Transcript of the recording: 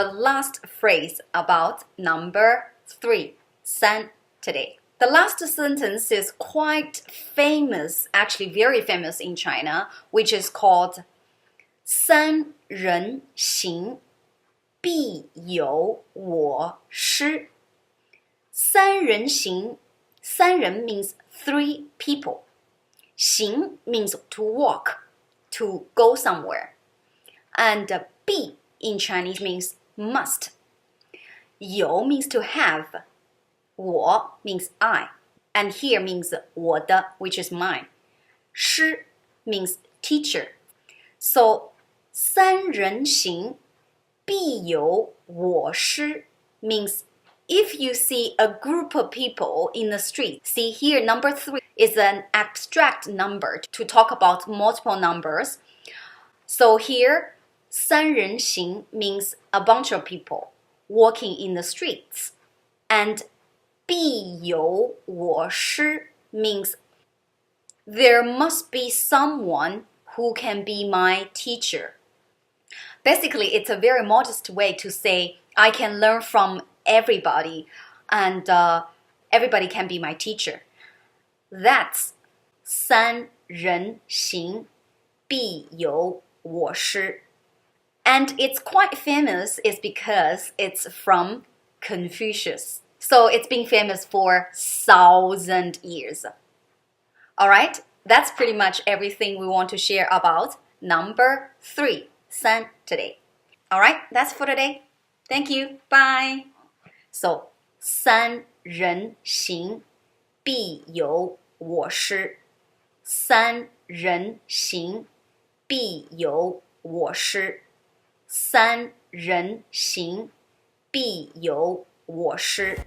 the last phrase about number 3, 三 today. The last sentence is quite famous, actually very famous in China, which is called 三人行必有我师. 三人行, 三人 means 3 people. 行 means to walk, to go somewhere. And 必 in Chinese means must. 有 means to have. 我 means I. And here means 我的, which is mine. 师 means teacher. So 三人行必有我师 means if you see a group of people in the street, see here number 3 is an abstract number to talk about multiple numbers. So here 三人行 means a bunch of people walking in the streets. And 必有我师 means there must be someone who can be my teacher. Basically, it's a very modest way to say I can learn from everybody and everybody can be my teacher. That's 三人行必有我师. And it's quite famous is because it's from Confucius. So it's been famous for 1,000 years. Alright, that's pretty much everything we want to share about number 3, 三 today. Alright, that's for today. Thank you. Bye. So, 三人行必有我师. 三人行必有我师. 三人行必有我师.